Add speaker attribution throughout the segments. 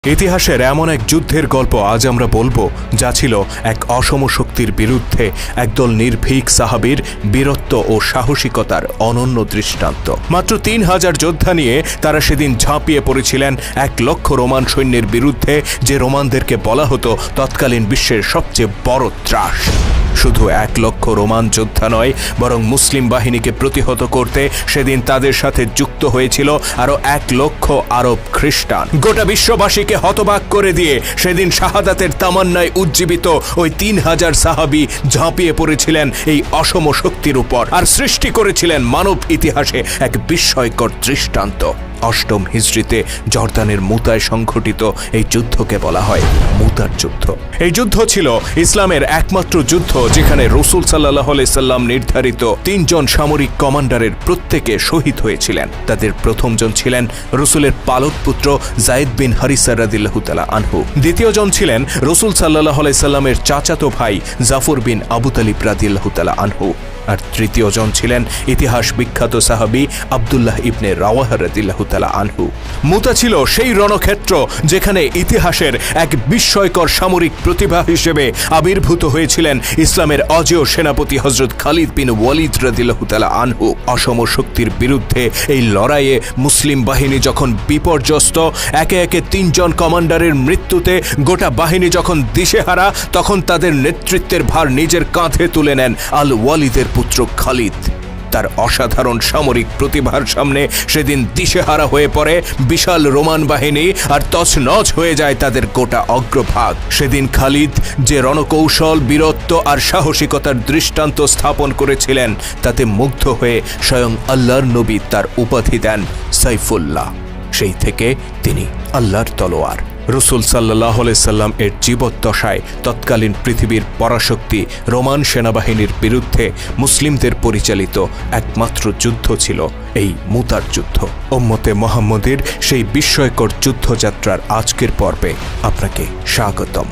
Speaker 1: ইতিহাসের এমন এক যুদ্ধের গল্প আজ আমরা বলবো, যা ছিল এক অসম শক্তির বিরুদ্ধে একদল নির্ভীক সাহাবীর বীরত্ব ও সাহসিকতার অনন্য দৃষ্টান্ত। মাত্র ৩,০০০ যোদ্ধা নিয়ে তারা সেদিন ঝাঁপিয়ে পড়েছিলেন ১,০০,০০০ রোমান সৈন্যের বিরুদ্ধে, যে রোমানদেরকে বলা হতো তৎকালীন বিশ্বের সবচেয়ে বড় ত্রাস। শুধু ১,০০,০০০ রোমান যোদ্ধা নয়, বরং মুসলিম বাহিনীকে প্রতিহত করতে সেদিন তাদের সাথে যুক্ত হয়েছিল আরো ১,০০,০০০ আরব খ্রিস্টান। গোটা বিশ্ববাসীকে হতবাক করে দিয়ে সেদিন শাহাদাতের তামান্নায় উজ্জীবিত ওই ৩,০০০ সাহাবী ঝাঁপিয়ে পড়েছিলেন এই অসম শক্তির উপর, আর সৃষ্টি করেছিলেন মানব ইতিহাসে এক বিস্ময়কর দৃষ্টান্ত। অষ্টম হিজরিতে জর্দানের মুতায় সংঘটিত এই যুদ্ধকে বলা হয় মুতার যুদ্ধ। এই যুদ্ধ ছিল ইসলামের একমাত্র যুদ্ধ যেখানে রাসূল সাল্লাল্লাহু আলাইহি সাল্লাম নির্ধারিত ৩ জন সামরিক কমান্ডারের প্রত্যেকে শহীদ হয়েছিলেন। তাদের প্রথমজন ছিলেন রাসূলের পালক পুত্র যায়েদ বিন হারিসা রাদিয়াল্লাহু তাআলা আনহু। দ্বিতীয়জন ছিলেন রাসূল সাল্লাল্লাহু আলাইহি সাল্লামের চাচাতো ভাই জাফর বিন আবু তালিব রাদিয়াল্লাহু তাআলা আনহু। আর তৃতীয়জন ছিলেন ইতিহাস বিখ্যাত সাহাবী আব্দুল্লাহ ইবনে রাওয়াহা রাদিয়াল্লাহু তাআলা আনহু। মুতা ছিল সেই রণক্ষেত্র যেখানে ইতিহাসের এক বিস্ময়কর সামরিক প্রতিভা হিসেবে আবির্ভূত হয়েছিলেন ইসলামের অজেয় সেনাপতি হযরত খালিদ বিন ওয়ালিদ রাদিয়াল্লাহু তাআলা আনহু। অসম শক্তির বিরুদ্ধে এই লড়াইয়ে মুসলিম বাহিনী যখন বিপর্যস্ত, একে একে ৩ জন কমান্ডারের মৃত্যুতে গোটা বাহিনী যখন দিশেহারা, তখন তাদের নেতৃত্বের ভার নিজের কাঁধে তুলে নেন আল ওয়ালিদের পুত্র খালিদ। তার অসাধারণ সামরিক প্রতিভার সামনে সেদিন দিশেহারা হয়ে পড়ে বিশাল রোমান বাহিনী, আর তছনছ হয়ে যায় তাদের গোটা অগ্রভাগ। সেদিন খালিদ যে রণকৌশল, বীরত্ব আর সাহসিকতার দৃষ্টান্ত স্থাপন করেছিলেন, তাতে মুগ্ধ হয়ে স্বয়ং আল্লাহর নবী তার উপাধি দেন সাইফুল্লাহ। সেই থেকে তিনি আল্লাহর তলোয়ার। রাসূল সাল্লাল্লাহু আলাইহি সাল্লাম এর জীবদ্দশায় তৎকালীন পৃথিবীর পরাশক্তি রোমান সেনাবাহিনীর বিরুদ্ধে মুসলিমদের পরিচালিত একমাত্র যুদ্ধ ছিল এই মুতার যুদ্ধ। উম্মতে মুহাম্মদের সেই বিস্ময়কর যুদ্ধযাত্রার আজকের পর্বে আপনাকে স্বাগতম।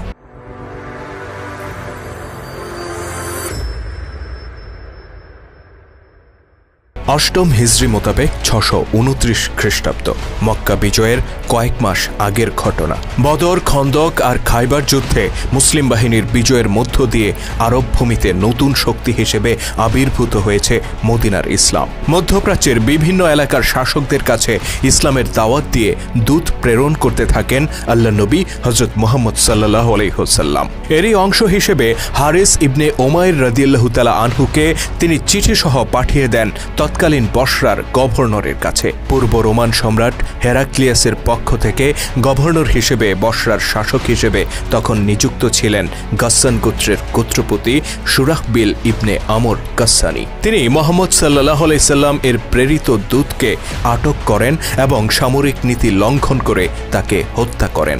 Speaker 1: অষ্টম হিজরি মোতাবেক ৬২৯ খ্রিস্টাব্দ, মক্কা বিজয়ের কয়েক মাস আগের ঘটনা। বদর, খন্দক আর খাইবার যুদ্ধে মুসলিম বাহিনীর বিজয়ের মধ্য দিয়ে আরব ভূমিতে নতুন শক্তি হিসেবে আবির্ভূত হয়েছে মদিনার ইসলাম। মধ্যপ্রাচ্যের বিভিন্ন এলাকার শাসকদের কাছে ইসলামের দাওয়াত দিয়ে দূত প্রেরণ করতে থাকেন আল্লাহ নবী হযরত মুহাম্মদ সাল্লাল্লাহু আলাইহি ওয়াসাল্লাম। এরই অংশ হিসেবে হারিস ইবনে উমাইর রাদিয়াল্লাহু তাআলা আনহুকে তিনি চিঠি সহ পাঠিয়ে দেন তৎকালীন বসরার গভর্নরের কাছে। পূর্ব রোমান সম্রাট হেরাক্লিয়াসের পক্ষ থেকে গভর্নর হিসেবে বসরার শাসক হিসেবে তখন নিযুক্ত ছিলেন গাসসান গোত্রের গোত্রপতি শুরাহবিল ইবনে আমর গাসসানি। তিনি মুহাম্মদ সাল্লাল্লাহু আলাইহি সাল্লাম এর প্রেরিত দূতকে আটক করেন এবং সামরিক নীতি লঙ্ঘন করে তাকে হত্যা করেন।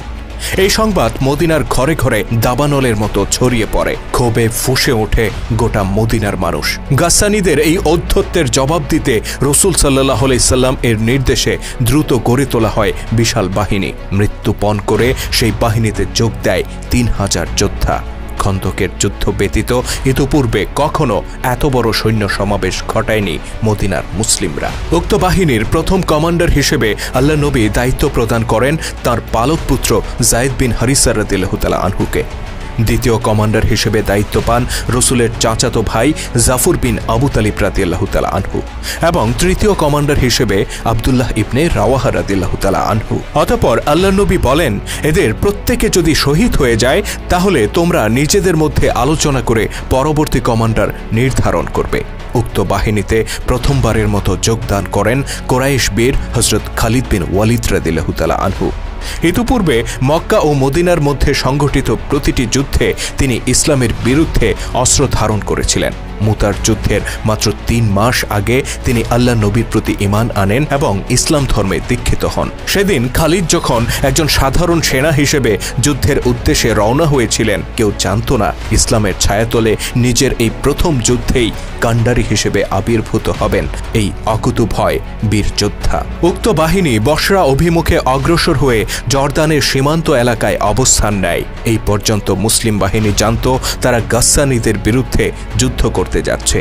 Speaker 1: এই সংবাদ মদিনার ঘরে ঘরে দাবানলের মতো ছড়িয়ে পড়ে। ক্ষোভে ফুঁসে ওঠে গোটা মদিনার মানুষ। গাসসানীদের এই ঔদ্ধত্যের জবাব দিতে রাসূল সাল্লাল্লাহু আলাইহি সাল্লাম এর নির্দেশে দ্রুত গড়ে তোলা হয় বিশাল বাহিনী। মৃত্যুপণ করে সেই বাহিনীতে যোগ দেয় ৩,০০০ যোদ্ধা। খন্দকের যুদ্ধ ব্যতীত ইতোপূর্বে কখনো এত বড় সৈন্য সমাবেশ ঘটায়নি মদিনার মুসলিমরা। উক্ত বাহিনীর প্রথম কমান্ডার হিসেবে আল্লাহ নবী দায়িত্ব প্রদান করেন তার পালক পুত্র যায়েদ বিন হারিসা রাদিয়াল্লাহু তাআলা আনহুকে। দ্বিতীয় কমান্ডার হিসেবে দায়িত্ব পান রাসূলের চাচাতো ভাই জাফর বিন আবু তালিব রাদিয়াল্লাহু তাআলা আনহু, এবং তৃতীয় কমান্ডার হিসেবে আব্দুল্লাহ ইবনে রাওয়াহা রাদিয়াল্লাহু তাআলা আনহু। অতঃপর আল্লাহ নবী বলেন, এদের প্রত্যেকে যদি শহীদ হয়ে যায়, তাহলে তোমরা নিজেদের মধ্যে আলোচনা করে পরবর্তী কমান্ডার নির্ধারণ করবে। উক্ত বাহিনীতে প্রথমবারের মতো যোগদান করেন কোরাইশ বীর হযরত খালিদ বিন ওয়ালিদ রাদিয়াল্লাহু তাআলা আনহু। ইতিপূর্বে মক্কা ও মদিনার মধ্যে সংঘটিত প্রতিটি যুদ্ধে তিনি ইসলামের বিরুদ্ধে অস্ত্র ধারণ করেছিলেন। মুতার যুদ্ধের মাত্র ৩ মাস আগে তিনি আল্লাহ নবীর প্রতি ঈমান আনেন এবং ইসলাম ধর্মে দীক্ষিত হন। সেদিন খালিদ যখন একজন সাধারণ সেনা হিসেবে যুদ্ধের উদ্দেশ্যে রওনা হয়েছিলেন, কেউ জানত না ইসলামের ছায়াতলে নিজের এই প্রথম যুদ্ধেই কাণ্ডারী হিসেবে আবির্ভূত হবেন এই অকুতোভয় বীর যোদ্ধা। উক্ত বাহিনী বসরা অভিমুখে অগ্রসর হয়ে জর্দানের সীমান্ত এলাকায় অবস্থান নেয়। এই পর্যন্ত মুসলিম বাহিনী জানত তারা গাসসানীদের বিরুদ্ধে যুদ্ধ করতে করতে যাচ্ছে।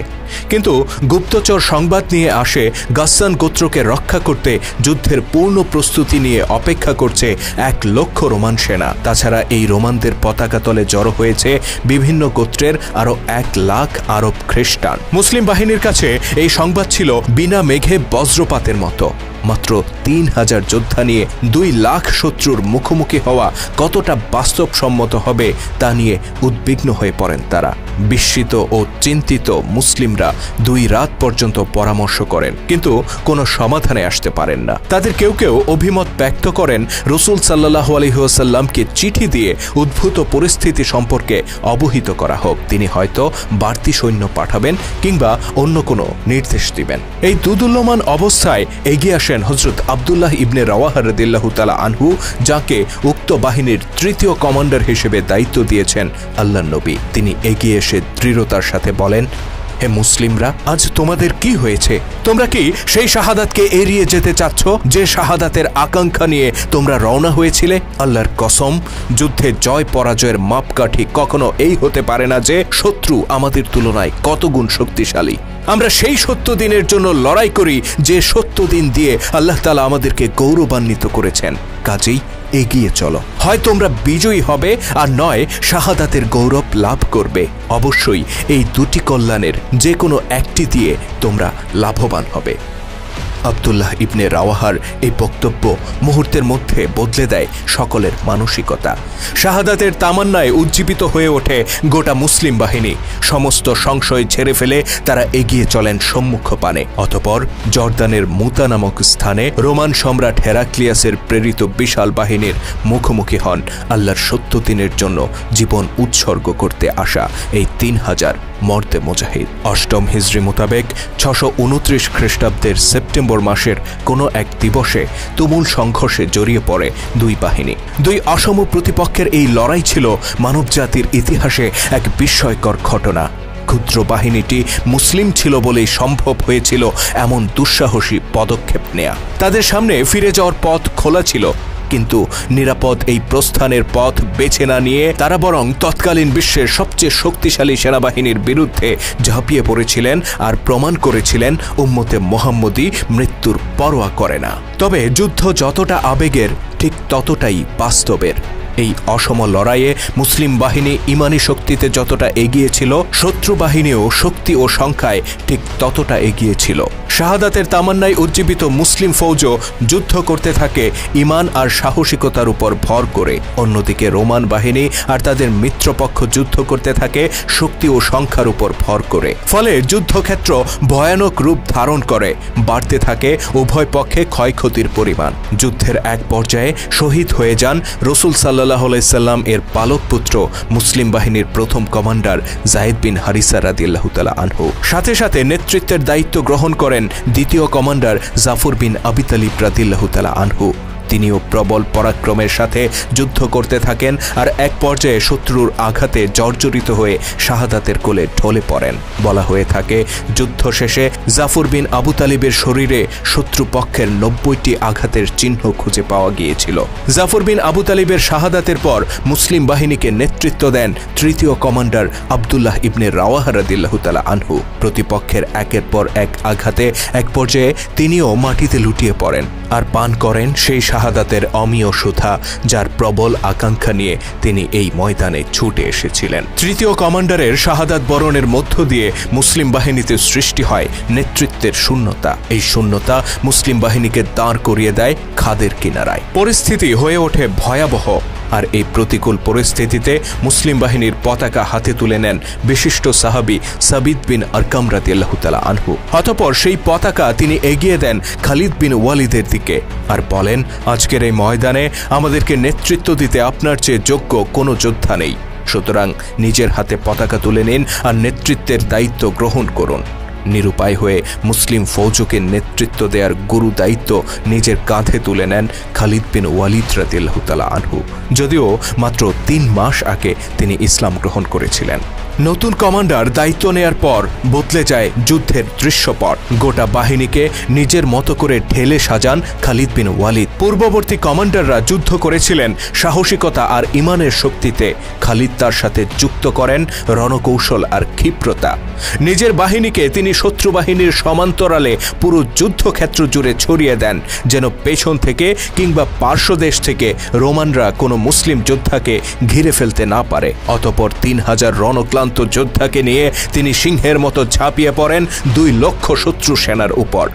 Speaker 1: কিন্তু গুপ্তচর সংবাদ নিয়ে আসে গাসসান গোত্রকে রক্ষা করতে যুদ্ধের পূর্ণ প্রস্তুতি নিয়ে অপেক্ষা করছে 1,00,000 রোমান সেনা। তাছাড়া এই রোমানদের পতাকা তলে জড়ো হয়েছে বিভিন্ন গোত্রের আরো 1,00,000 আরব খ্রিস্টান। মুসলিম বাহিনীর কাছে এই সংবাদ ছিল বিনা মেঘে বজ্রপাতের মতো। মাত্র 3,000 যোদ্ধা নিয়ে 2,00,000 শত্রুর মুখোমুখি হওয়া কতটা বাস্তবসম্মত হবে তা নিয়ে উদ্বিগ্ন হয়ে পড়েন তারা। বিস্মিত ও চিন্তিত মুসলিমরা 2 রাত পর্যন্ত পরামর্শ করেন, কিন্তু কোনো সমাধানে আসতে পারেন না। তাদের কেউ কেউ অভিমত ব্যক্ত করেন রাসূল সাল্লাল্লাহু আলাইহি ওয়াসাল্লামকে চিঠি দিয়ে উদ্ভূত পরিস্থিতি সম্পর্কে অবহিত করা হোক। তিনি হয়তো বাড়তি সৈন্য পাঠাবেন কিংবা অন্য কোনো নির্দেশ দিবেন। এই দুদুল্যমান অবস্থায় এগিয়ে আসেন হযরত আব্দুল্লাহ ইবনে রাওয়াহা রাদিয়াল্লাহু তাআলা আনহু, যাকে উক্ত বাহিনীর 3য় কমান্ডার হিসেবে দায়িত্ব দিয়েছেন আল্লাহর নবী। তিনি এগিয়ে এসে দৃঢ়তার সাথে বলেন, হে মুসলিমরা, আজ তোমাদের কি হয়েছে? তোমরা কি সেই শাহাদাতকে এড়িয়ে যেতে চাচ্ছ যে শাহাদাতের আকাঙ্ক্ষা নিয়ে তোমরা রওনা হয়েছিলে? আল্লাহর কসম, যুদ্ধে জয় পরাজয়ের মাপকাঠি কখনো এই হতে পারে না যে শত্রু আমাদের তুলনায় কত গুণ শক্তিশালী। আমরা সেই সত্য দিনের জন্য লড়াই করি যে সত্য দিন দিয়ে আল্লাহ তাআলা আমাদেরকে গৌরবান্বিত করেছেন। কাজেই এগিয়ে চলো, হয় তোমরা বিজয়ী হবে আর নয় শাহাদাতের গৌরব লাভ করবে। অবশ্যই এই দুটি কল্যাণের যে কোনো একটি দিয়ে তোমরা লাভবান হবে। আব্দুল্লাহ ইবনে রাওয়াহার এই বক্তব্য মুহূর্তের মধ্যে বদলে দেয় সকলের মানসিকতা। শাহাদাতের তামান্নায় উজ্জীবিত হয়ে ওঠে গোটা মুসলিম বাহিনী। সমস্ত সংশয় ছেড়ে ফেলে তারা এগিয়ে চলেন সম্মুখ পানে। অতঃপর জর্দানের মুতা নামক স্থানে রোমান সম্রাট হেরাক্লিয়াসের প্রেরিত বিশাল বাহিনীর মুখোমুখি হন আল্লাহর সত্য দিনের জন্য জীবন উৎসর্গ করতে আসা এই 3,000 মর্দে মুজাহিদ। 8ম হিজরি মোতাবেক 629 খ্রিস্টাব্দের সেপ্টেম্বর মাসের কোনো এক দিবসে তুমুল সংঘর্ষে জড়িয়ে পড়ে 2 বাহিনী। 2 অসম প্রতিপক্ষের এই লড়াই ছিল মানবজাতির ইতিহাসে এক বিস্ময়কর ঘটনা। ক্ষুদ্র বাহিনীটি মুসলিম ছিল বলেই সম্ভব হয়েছিল এমন দুঃসাহসী পদক্ষেপ নেয়া। তাদের সামনে ফিরে যাওয়ার পথ খোলা ছিল, কিন্তু নিরাপদ এই প্রস্থানের পথ বেছে না নিয়ে তারা বরং তৎকালীন বিশ্বের সবচেয়ে শক্তিশালী সেনাবাহিনীর বিরুদ্ধে ঝাঁপিয়ে পড়েছিলেন আর প্রমাণ করেছিলেন উম্মতে মুহাম্মদী মৃত্যুর পরোয়া করে না। তবে যুদ্ধ যতটা আবেগের, ঠিক ততটাই বাস্তবের। এই অসম লড়াইয়ে মুসলিম বাহিনী ইমানি শক্তিতে যতটা এগিয়ে ছিল, শত্রু বাহিনীও শক্তি ও সংখ্যায় ঠিক ততটা এগিয়ে ছিল। শাহাদাতের তামান্নায় উজ্জীবিত মুসলিম ফৌজও যুদ্ধ করতে থাকে ইমান আর সাহসিকতার উপর ভর করে। অন্যদিকে রোমান বাহিনী আর তাদের মিত্রপক্ষ যুদ্ধ করতে থাকে শক্তি ও সংখ্যার উপর ভর করে। ফলে যুদ্ধক্ষেত্র ভয়ানক রূপ ধারণ করে, বাড়তে থাকে উভয় পক্ষে ক্ষয়ক্ষতির পরিমাণ। যুদ্ধের এক পর্যায়ে শহীদ হয়ে যান রাসূল সাল্লাল্লাহু আলাইহি সাল্লাম এর পালক পুত্র মুসলিম বাহিনীর 1ম কমান্ডার যায়েদ বিন হারিসা রাদিয়াল্লাহু তাআলা আনহু। সাথে সাথে নেতৃত্বের দায়িত্ব গ্রহণ করেন 2য় কমান্ডার জাফর বিন আবি তালিব রাদিয়াল্লাহু তাআলা আনহু। তিনিও প্রবল পরাক্রমের সাথে যুদ্ধ করতে থাকেন আর এক পর্যায়ে শত্রুর আঘাতে জর্জরিত হয়ে শাহাদাতের কোলে ঢলে পড়েন। বলা হয়ে থাকে যুদ্ধ শেষে জাফর বিন আবু তালিবের শরীরে শত্রুপক্ষের 90টি আঘাতের চিহ্ন খুঁজে পাওয়া গিয়েছিল। জাফর বিন আবু তালিবের শাহাদাতের পর মুসলিম বাহিনীকে নেতৃত্ব দেন 3য় কমান্ডার আব্দুল্লাহ ইবনে রাওয়াহা রাদিয়াল্লাহু তাআলা আনহু। প্রতিপক্ষের একের পর এক আঘাতে এক পর্যায়ে তিনিও মাটিতে লুটিয়ে পড়েন আর পান করেন সেই শাহাদাতের অমীয় সুধা, যার প্রবল আকাঙ্ক্ষা নিয়ে তিনি এই ময়দানে ছুটে এসেছিলেন। 3য় কমান্ডারের শাহাদাত বরণের মধ্য দিয়ে মুসলিম বাহিনীতে সৃষ্টি হয় নেতৃত্বের শূন্যতা। এই শূন্যতা মুসলিম বাহিনীকে দাঁড় করিয়ে দেয় খাদের কিনারায়। পরিস্থিতি হয়ে ওঠে ভয়াবহ। আর এই প্রতিকূল পরিস্থিতিতে মুসলিম বাহিনীর পতাকা হাতে তুলে নেন বিশিষ্ট সাহাবী সাবিত বিন আরকাম রাদিয়াল্লাহু তাআলা আনহু। অতঃপর সেই পতাকা তিনি এগিয়ে দেন খালিদ বিন ওয়ালিদের দিকে আর বলেন, আজকের এই ময়দানে আমাদেরকে নেতৃত্ব দিতে আপনার চেয়ে যোগ্য কোনো যোদ্ধা নেই, সুতরাং নিজের হাতে পতাকা তুলে নিন আর নেতৃত্বের দায়িত্ব গ্রহণ করুন। নিরুপায় হয়ে মুসলিম ফৌজকে নেতৃত্ব দেওয়ার গুরু দায়িত্ব নিজের কাঁধে তুলে নেন খালিদ বিন ওয়ালিদ রাদিয়াল্লাহু তাআলা আনহু। যদিও মাত্র 3 মাস আগে তিনি ইসলাম গ্রহণ করেছিলেন। নতুন কমান্ডার দায়িত্ব নেয়ার পর বদলে যায় যুদ্ধের দৃশ্যপট। গোটা বাহিনীকে নিজের মতো করে ঢেলে সাজান খালিদ বিন ওয়ালিদ। পূর্ববর্তী কমান্ডাররা যুদ্ধ করেছিলেন সাহসিকতা আর ইমানের শক্তিতে, খালিদ তার সাথে যুক্ত করেন রণকৌশল আর ক্ষিপ্রতা। নিজের বাহিনীকে তিনি শত্রু বাহিনীর সমান্তরালে পুরো যুদ্ধক্ষেত্র জুড়ে ছড়িয়ে দেন, যেন পেছন থেকে কিংবা পার্শ্বদেশ থেকে রোমানরা কোনো মুসলিম যোদ্ধাকে ঘিরে ফেলতে না পারে। অতঃপর 3000 রণক্লান্ত যোদ্ধাকে নিয়ে তিনি সিংহের মতো ঝাঁপিয়ে পড়েন 2 লক্ষ শত্রু সেনার উপর।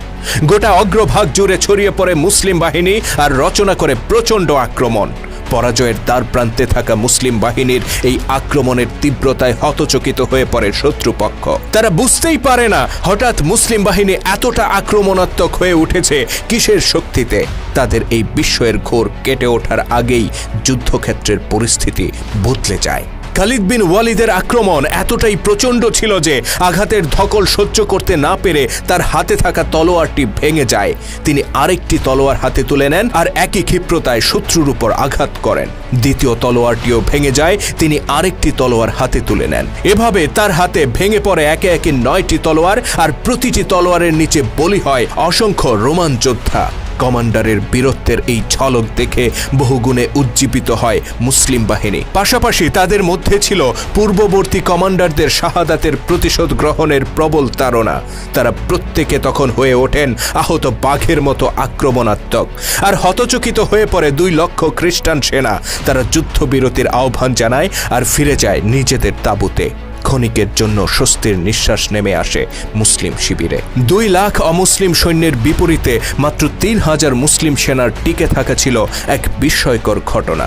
Speaker 1: গোটা অগ্রভাগ জুড়ে ছড়িয়ে পড়ে মুসলিম বাহিনী আর রচনা করে প্রচণ্ড আক্রমণ। পরাজয়ের দ্বার প্রান্তে থাকা মুসলিম বাহিনীর এই আক্রমণের তীব্রতায় হতচকিত হয়ে পড়ে শত্রুপক্ষ। তারা বুঝতেই পারে না হঠাৎ মুসলিম বাহিনী এতটা আক্রমণাত্মক হয়ে উঠেছে কিসের শক্তিতে। তাদের এই বিস্ময়ের ঘোর কেটে ওঠার আগেই যুদ্ধক্ষেত্রের পরিস্থিতি বদলে যায়। খালিদ বিন ওয়ালিদের আক্রমণ এতটাই প্রচণ্ড ছিল যে আঘাতের ধকল সহ্য করতে না পেরে তার হাতে থাকা তলোয়ারটি ভেঙে যায়। তিনি আরেকটি তলোয়ার হাতে তুলে নেন আর একই ক্ষিপ্রতায় শত্রুর উপর আঘাত করেন। দ্বিতীয় তলোয়ারটিও ভেঙে যায়, তিনি আরেকটি তলোয়ার হাতে তুলে নেন। এভাবে তার হাতে ভেঙে পড়ে একে একে 9টি তলোয়ার, আর প্রতিটি তলোয়ারের নিচে বলি হয় অসংখ্য রোমান যোদ্ধা। কমান্ডারের বীরত্বের এই ঝলক দেখে বহুগুণে উজ্জীবিত হয় মুসলিম বাহিনী। পাশাপাশি তাদের মধ্যে ছিল পূর্ববর্তী কমান্ডারদের শাহাদাতের প্রতিশোধ গ্রহণের প্রবল তাড়না। তারা প্রত্যেকে তখন হয়ে ওঠেন আহত বাঘের মতো আক্রমণাত্মক, আর হতচকিত হয়ে পড়ে 2 লক্ষ খ্রিস্টান সেনা। তারা যুদ্ধবিরতির আহ্বান জানায় আর ফিরে যায় নিজেদের তাঁবুতে। ক্ষণিকের জন্য স্বস্তির নিঃশ্বাস নেমে আসে মুসলিম শিবিরে। 2 লাখ অমুসলিম সৈন্যের বিপরীতে মাত্র 3000 মুসলিম সেনার টিকে থাকা ছিল এক বিস্ময়কর ঘটনা।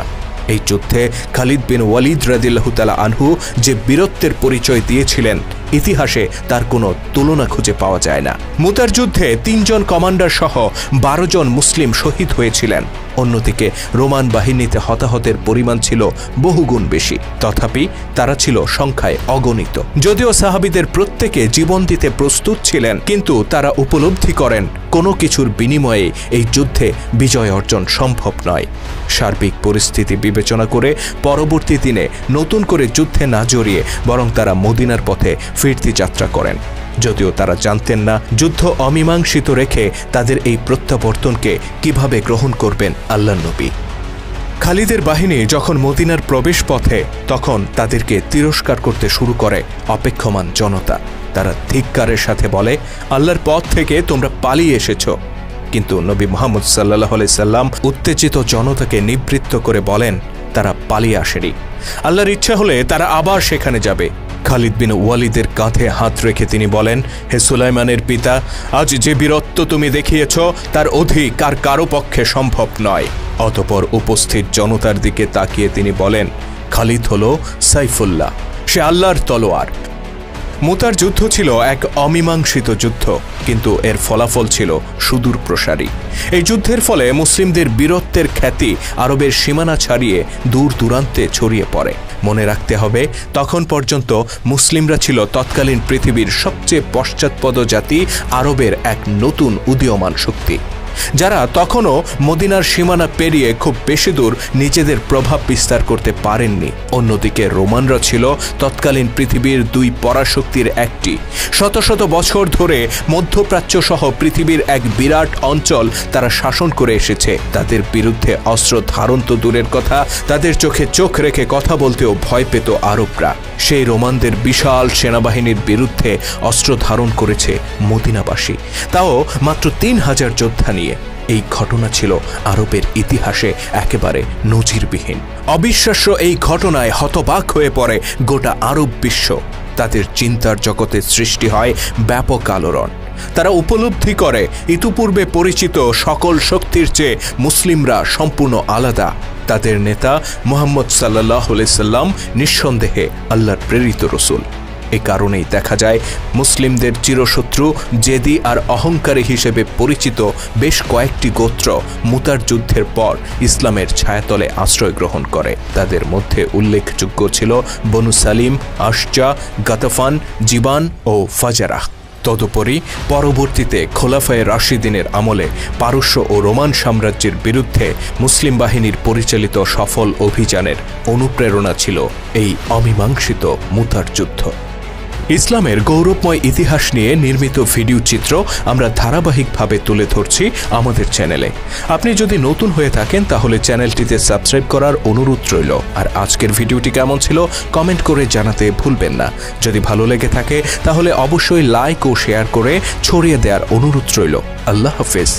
Speaker 1: এই যুদ্ধে খালিদ বিন ওয়ালিদ রাদিয়াল্লাহু তাআলা আনহু যে বীরত্বের পরিচয় দিয়েছিলেন, ইতিহাসে তার কোনো তুলনা খুঁজে পাওয়া যায় না। মুতার যুদ্ধে 3 জন কমান্ডার সহ 12 জন মুসলিম শহীদ হয়েছিলেন। অন্যদিকে রোমান বাহিনীতে হতাহতের পরিমাণ ছিল বহুগুণ বেশি, তথাপি তারা ছিল সংখ্যায় অগণিত। যদিও সাহাবীদের প্রত্যেকে জীবন দিতে প্রস্তুত ছিলেন, কিন্তু তারা উপলব্ধি করেন কোনো কিছুর বিনিময়ে এই যুদ্ধে বিজয় অর্জন সম্ভব নয়। সার্বিক পরিস্থিতি বিবেচনা করে পরবর্তী দিনে নতুন করে যুদ্ধে না জড়িয়ে বরং তারা মদিনার পথে ফিরতি যাত্রা করেন। যদিও তারা জানতেন না যুদ্ধ অমীমাংসিত রেখে তাদের এই প্রত্যাবর্তনকে কিভাবে গ্রহণ করবেন আল্লাহর নবী। খালিদের বাহিনী যখন মদিনার প্রবেশ পথে, তখন তাদেরকে তিরস্কার করতে শুরু করে অপেক্ষমান জনতা। তারা ধিক্কারের সাথে বলে, আল্লাহর পথ থেকে তোমরা পালিয়ে এসেছ। কিন্তু নবী মুহাম্মদ সাল্লাল্লাহু আলাইহি সাল্লাম উত্তেজিত জনতাকে নিবৃত্ত করে বলেন, তারা পালিয়ে আসেনি। আল্লাহর ইচ্ছা হলে তারা আবার সেখানে যাবে। খালিদ বিন ওয়ালিদের কাঁধে হাত রেখে তিনি বলেন, হে সুলাইমানের পিতা, আজ যে বীরত্ব তুমি দেখিয়েছ তার অধিক আর কারো পক্ষে সম্ভব নয়। অতঃপর উপস্থিত জনতার দিকে তাকিয়ে তিনি বলেন, খালিদ হলো সাইফুল্লাহ, সে আল্লাহর তলোয়ার। মুতার যুদ্ধ ছিল এক অমীমাংসিত যুদ্ধ, কিন্তু এর ফলাফল ছিল সুদূর প্রসারী। এই যুদ্ধের ফলে মুসলিমদের বীরত্বের খ্যাতি আরবের সীমানা ছাড়িয়ে দূর দূরান্তে ছড়িয়ে পড়ে। মনে রাখতে হবে, তখন পর্যন্ত মুসলিমরা ছিল তৎকালীন পৃথিবীর সবচেয়ে পশ্চাৎপদ জাতি, আরবের এক নতুন উদীয়মান শক্তি, যারা তখনও মদিনার সীমানা পেরিয়ে খুব বেশি দূর নিজেদের প্রভাব বিস্তার করতে পারেননি। অন্যদিকে রোমানরা ছিল তৎকালীন পৃথিবীর 2 পরাশক্তির একটি। শত শত বছর ধরে মধ্যপ্রাচ্য সহ পৃথিবীর এক বিরাট অঞ্চল তারা শাসন করে এসেছে। তাদের বিরুদ্ধে অস্ত্র ধারণ তো দূরের কথা, তাদের চোখে চোখ রেখে কথা বলতেও ভয় পেত আরবরা। সেই রোমানদের বিশাল সেনাবাহিনীর বিরুদ্ধে অস্ত্র ধারণ করেছে মদিনাবাসী, তাও মাত্র 3000 যোদ্ধা নিয়ে। এই ঘটনা ছিল আরবের ইতিহাসে একেবারে নজিরবিহীন। অবিশ্বাস্য এই ঘটনায় হতবাক হয়ে পড়ে গোটা আরব বিশ্ব। তাদের চিন্তার জগতে সৃষ্টি হয় ব্যাপক আলোড়ন। তারা উপলব্ধি করে ইতিপূর্বে পরিচিত সকল শক্তির চেয়ে মুসলিমরা সম্পূর্ণ আলাদা। তাদের নেতা মুহাম্মদ সাল্লাল্লাহু আলাইহি সাল্লাম নিঃসন্দেহে আল্লাহর প্রেরিত রাসূল। এ কারণেই দেখা যায় মুসলিমদের চিরশত্রু, জেদি আর অহংকারী হিসেবে পরিচিত বেশ কয়েকটি গোত্র মুতার যুদ্ধের পর ইসলামের ছায়াতলে আশ্রয় গ্রহণ করে। তাদের মধ্যে উল্লেখযোগ্য ছিল বনু সালিম, আশজা, গাতাফান, জিবান ও ফাজারাহ। তদুপরি পরবর্তীতে খোলাফায়ে রাশিদিনের আমলে পারস্য ও রোমান সাম্রাজ্যের বিরুদ্ধে মুসলিম বাহিনীর পরিচালিত সফল অভিযানের অনুপ্রেরণা ছিল এই অমীমাংসিত মুতার যুদ্ধ। ইসলামের গৌরবময় ইতিহাস নিয়ে নির্মিত ভিডিও চিত্র আমরা ধারাবাহিকভাবে তুলে ধরছি আমাদের চ্যানেলে। আপনি যদি নতুন হয়ে থাকেন তাহলে চ্যানেলটিতে সাবস্ক্রাইব করার অনুরোধ রইল। আর আজকের ভিডিওটি কেমন ছিল কমেন্ট করে জানাতে ভুলবেন না। যদি ভালো লেগে থাকে তাহলে অবশ্যই লাইক ও শেয়ার করে ছড়িয়ে দেওয়ার অনুরোধ রইল। আল্লাহ হাফেজ।